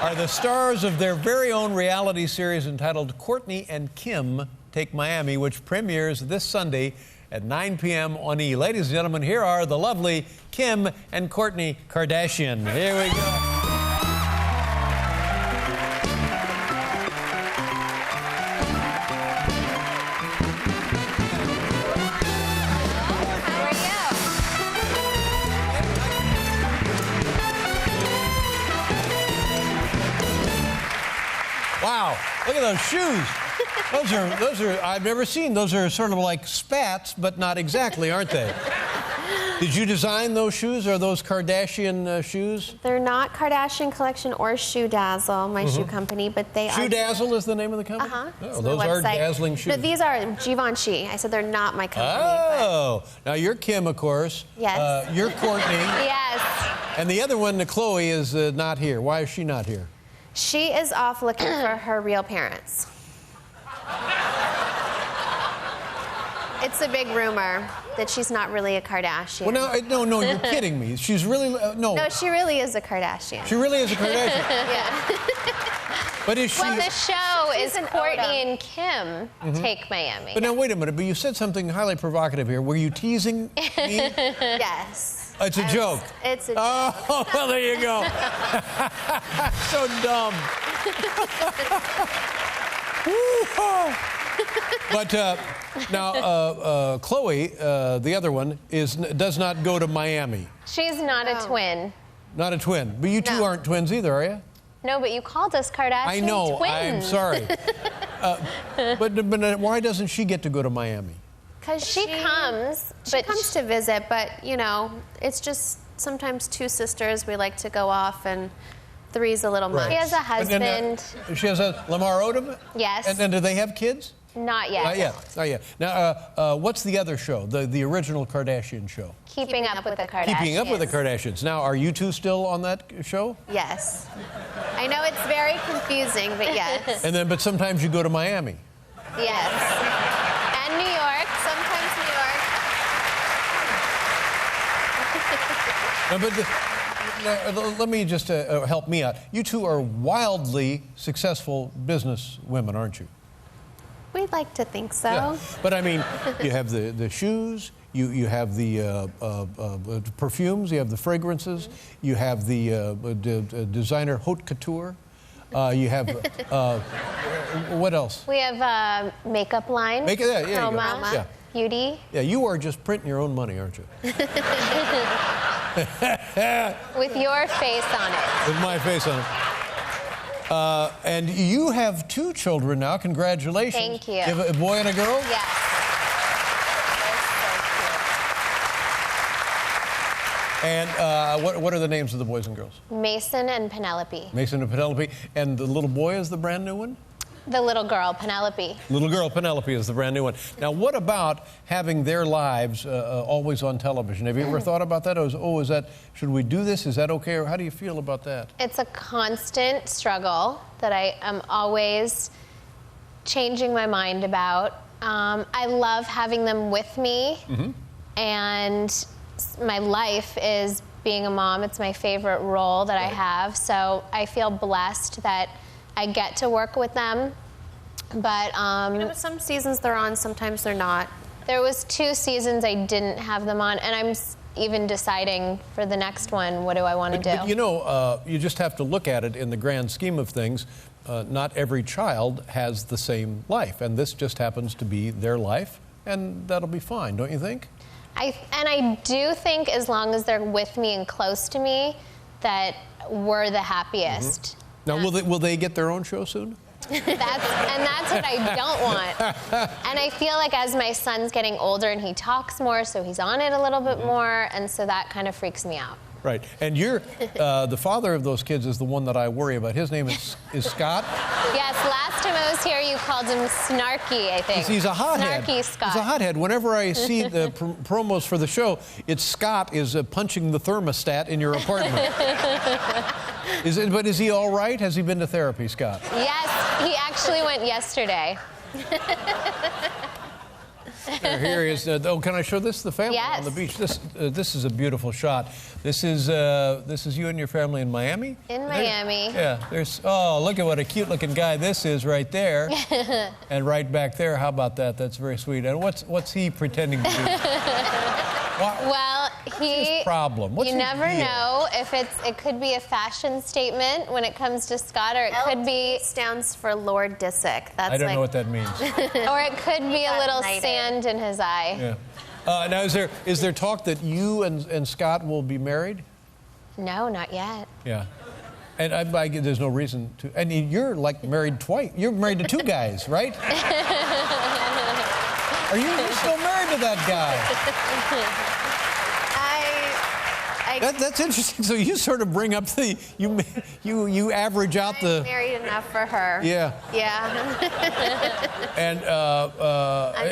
are the stars of their very own reality series entitled Kourtney and Kim Take Miami, which premieres this Sunday at 9 p.m. on E! Ladies and gentlemen, here are the lovely Kim and Kourtney Kardashian. Here we go. Wow, look at those shoes. Those are, I've never seen. Those are sort of like spats, but not exactly, aren't they? Did you design those shoes? Are those Kardashian shoes? They're not Kardashian Collection or Shoe Dazzle, my shoe company, but they are. Shoe Dazzle is the name of the company? Oh, those are dazzling shoes. No, these are Givenchy. I said they're not my company. Oh, now you're Kim, of course. Yes. You're Kourtney. Yes. And the other one, Chloe, is not here. Why is she not here? She is off looking for her real parents. It's a big rumor that she's not really a Kardashian. Well, no, you're kidding me. She's really, no. No, she really is a Kardashian. She really is a Kardashian. Yeah. But is she... Well, the show is Kourtney and Kim Take Miami. But now, wait a minute. But you said something highly provocative here. Were you teasing me? Yes. It's a joke. It's a joke. Oh, well, there you go. So dumb. But now, Chloe, the other one, does not go to Miami. She's not a twin. Not a twin. But you two aren't twins either, are you? No, but you called us Kardashian I know. twins. I'm sorry. But why doesn't she get to go to Miami? Because she comes. She comes to visit, but, you know, it's just sometimes two sisters. We like to go off, and three's a little much. She has a husband. She has a Lamar Odom? Yes. And then do they have kids? Not yet. Not yet. Not yet. Now, what's the other show, the original Kardashian show? Keeping Up with the Kardashians. Keeping Up with the Kardashians. Now, are you two still on that show? Yes. I know it's very confusing, but yes. And then, but sometimes you go to Miami. Yes. And New York. Sometimes New York. Let me just help me out. You two are wildly successful business women, aren't you? We'd like to think so. Yeah. But I mean, you have the shoes, you have the perfumes, you have the fragrances, you have the designer haute couture, you have what else? We have makeup line. Chroma, beauty. Yeah, you are just printing your own money, aren't you? With your face on it. With my face on it. And you have two children now. Congratulations. Thank you. You have a boy and a girl? Yes. And what are the names of the boys and girls? Mason and Penelope. Mason and Penelope. And the little boy is the brand new one? The little girl, Penelope. Little girl, Penelope, is the brand new one. Now, what about having their lives always on television? Have you ever thought about that? Is that, should we do this? Is that okay? Or how do you feel about that? It's a constant struggle that I am always changing my mind about. I love having them with me, and my life is being a mom. It's my favorite role that I have, so I feel blessed that I get to work with them, but you know, some seasons they're on, sometimes they're not. There was 2 seasons I didn't have them on, and I'm even deciding for the next one, what do I want to do? But you know, you just have to look at it in the grand scheme of things. Not every child has the same life, and this just happens to be their life, and that'll be fine, don't you think? I do think as long as they're with me and close to me, that we're the happiest. Now, will they get their own show soon? That's what I don't want. And I feel like as my son's getting older and he talks more, so he's on it a little bit more, and so that kind of freaks me out. Right. And you're the father of those kids is the one that I worry about. His name is Scott? Yes, last time I was here, you called him Snarky, I think. He's a hothead. Snarky Scott. He's a hothead. Whenever I see the promos for the show, it's Scott is punching the thermostat in your apartment. But is he all right? Has he been to therapy, Scott? Yes, he actually went yesterday. Here he is. Oh, can I show this? The family Yes. on the beach. This is a beautiful shot. This is you and your family in Miami. In Miami. Yeah. Oh, look at what a cute-looking guy this is right there, and right back there. How about that? That's very sweet. And what's he pretending to do? Well, What's his problem? What's you his never deal? know if it could be a fashion statement when it comes to Scott, or it could be, stands for Lord Disick. That's I don't like, know what that means. or it could be a got little knighted. sand in his eye. Yeah. Now, is there talk that you and Scott will be married? No, not yet. Yeah. And there's no reason to. And you're like married twice. You're married to two guys, right? You're still married to that guy? That's interesting. So you sort of bring up you average out the. I'm married enough for her. Yeah. Yeah.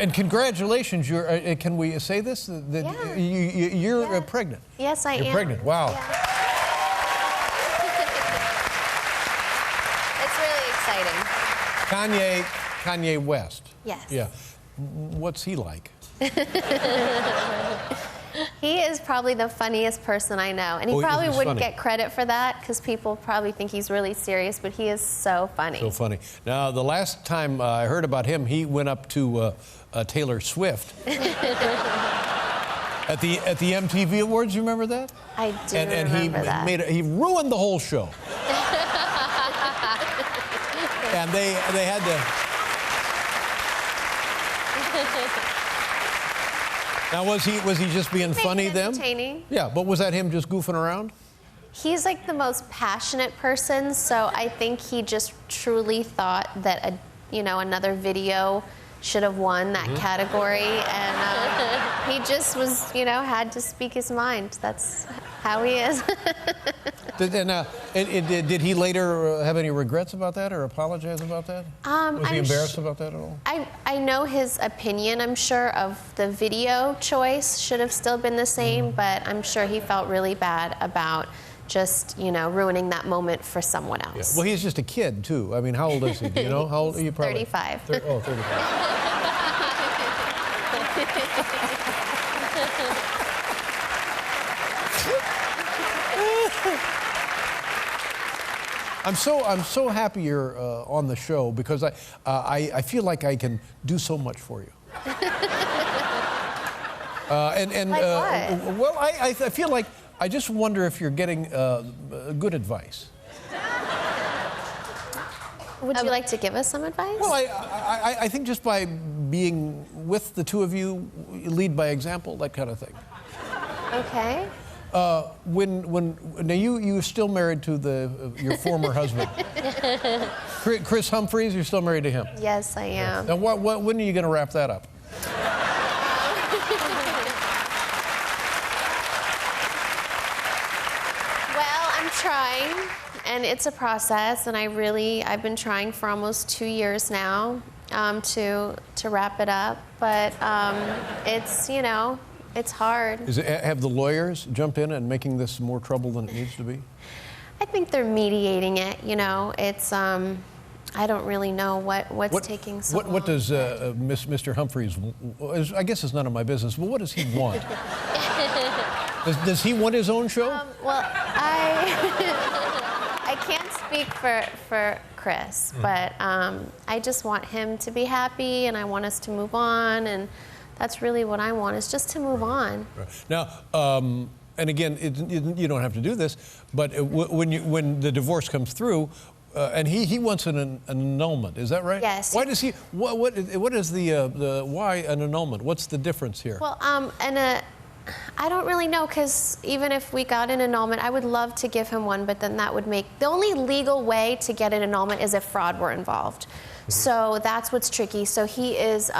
And congratulations. Can we say this? Yeah. You're pregnant. Yes, I am. You're pregnant. Wow. Yeah. It's really exciting. Kanye West. Yes. Yeah. What's he like? He is probably the funniest person I know. And he probably he's wouldn't funny. get credit for that because people probably think he's really serious, but he is so funny. So funny. Now, the last time I heard about him, he went up to Taylor Swift at the MTV Awards. You remember that? I do And remember that. he ruined the whole show. And they had to. Now, was he just being funny then? Entertaining. Yeah, but was that him just goofing around? He's like the most passionate person, so I think he just truly thought that another video should have won that category, and he just was, had to speak his mind. That's how he is. Did he later have any regrets about that or apologize about that? Was he embarrassed about that at all? I know his opinion, I'm sure, of the video choice should have still been the same, but I'm sure he felt really bad about just, ruining that moment for someone else. Yeah. Well, he's just a kid, too. I mean, how old is he? Do you know? How old are you probably? 35. 35. I'm so happy you're on the show because I feel like I can do so much for you. Like what? Well, I feel like I just wonder if you're getting good advice. Would you like to give us some advice? Well, I think just by being with the two of you, lead by example, that kind of thing. Okay. Now you're still married to your former husband, Chris Humphries. You're still married to him. Yes, I am. Now, when are you going to wrap that up? Well, I'm trying, and it's a process, and I've been trying for almost 2 years now to wrap it up, but it's hard. Have the lawyers jumped in and making this more trouble than it needs to be? I think they're mediating it. It's I don't really know what's taking so long. What does Mr. Humphries? I guess it's none of my business. But what does he want? Does he want his own show? Well, I can't speak for Chris, but I just want him to be happy, and I want us to move on, and that's really what I want, is just to move on. Now, and again, you don't have to do this, but when the divorce comes through, and he wants an annulment, is that right? Yes. Why does he? What is the why an annulment? What's the difference here? Well, I don't really know, because even if we got an annulment, I would love to give him one, but then that would make the only legal way to get an annulment is if fraud were involved. So that's what's tricky. So he is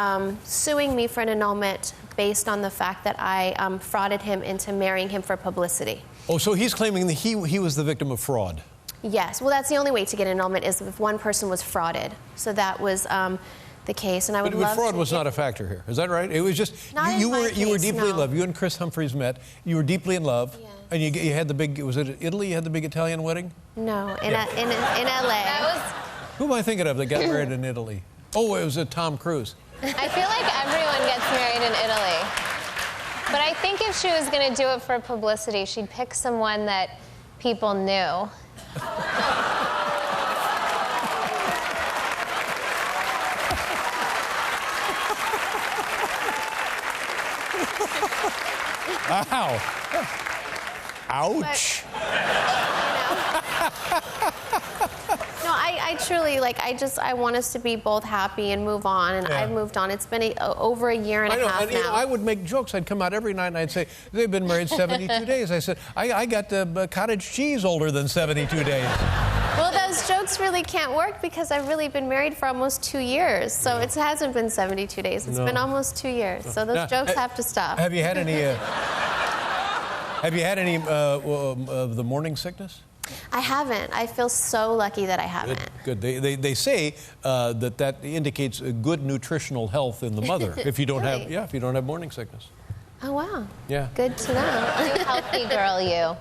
suing me for an annulment based on the fact that I frauded him into marrying him for publicity. Oh, so he's claiming that he was the victim of fraud. Yes. Well, that's the only way to get an annulment, is if one person was frauded. So that was the case, and I would love to. But fraud was not a factor here. Is that right? It was just you were deeply in love. You and Chris Humphries met. You were deeply in love. Yeah. And you had the big. Was it Italy? You had the big Italian wedding. No, in LA. Who am I thinking of that got married in Italy? Oh, it was Tom Cruise. I feel like Everyone gets married in Italy. But I think if she was going to do it for publicity, she'd pick someone that people knew. Wow. Ouch. No, I truly, like, I want us to be both happy and move on, and Yeah. I've moved on. It's been over a year and a half and, now. I would make jokes. I'd come out every night and I'd say, they've been married 72 days. I said, I got cottage cheese older than 72 days. Well, those jokes really can't work because I've really been married for almost 2 years. So it hasn't been 72 days. It's been almost 2 years. So those Now, jokes have to stop. Have you had any, of the morning sickness? I haven't. I feel so lucky that I haven't. Good. They say that indicates a good nutritional health in the mother if you don't Really? if you don't have morning sickness. Oh, wow. Yeah. Good to know. You healthy girl, you.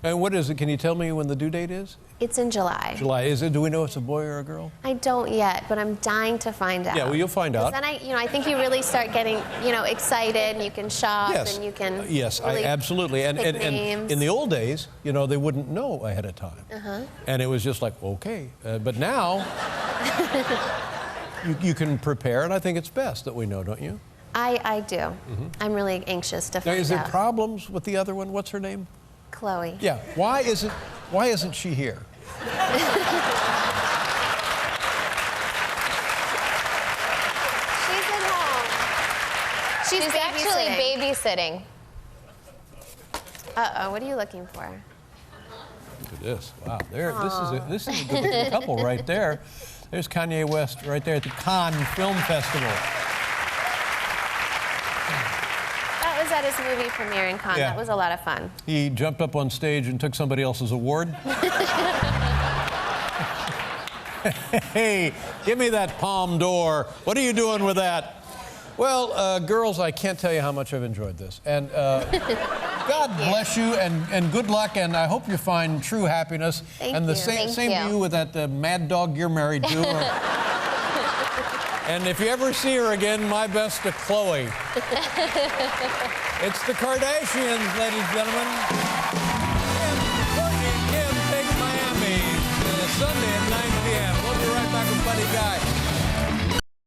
And what is it? Can you tell me when the due date is? It's in July. July. Is it? Do we know it's a boy or a girl? I don't yet, but I'm dying to find out. Yeah, well, you'll find out. Then I think you really start getting, excited, and you can shop, Yes. and you can. Yes, really absolutely. And pick names. in the old days, they wouldn't know ahead of time. And it was just like, okay. But now, you can prepare, and I think it's best that we know, don't you? I do. I'm really anxious to Now, find is there out. problems with the other one? What's her name? Chloe. Yeah. Why isn't she here? She's at home. She's actually babysitting. Uh-oh, what are you looking for? Look at this. Wow. This is a good couple right there. There's Kanye West right there at the Cannes Film Festival. That was at his movie premiere in Cannes. Yeah. That was a lot of fun. He jumped up on stage and took somebody else's award. Hey, give me that Palme d'Or. What are you doing with that? Well, girls, I can't tell you how much I've enjoyed this. And God bless you and good luck, and I hope you find true happiness. Thank and the you. same Thank to you. you with that mad dog you're married to. And if you ever see her again, my best to Chloe. It's the Kardashians, ladies and gentlemen. Kourtney Kim Take Miami. Sunday at 9.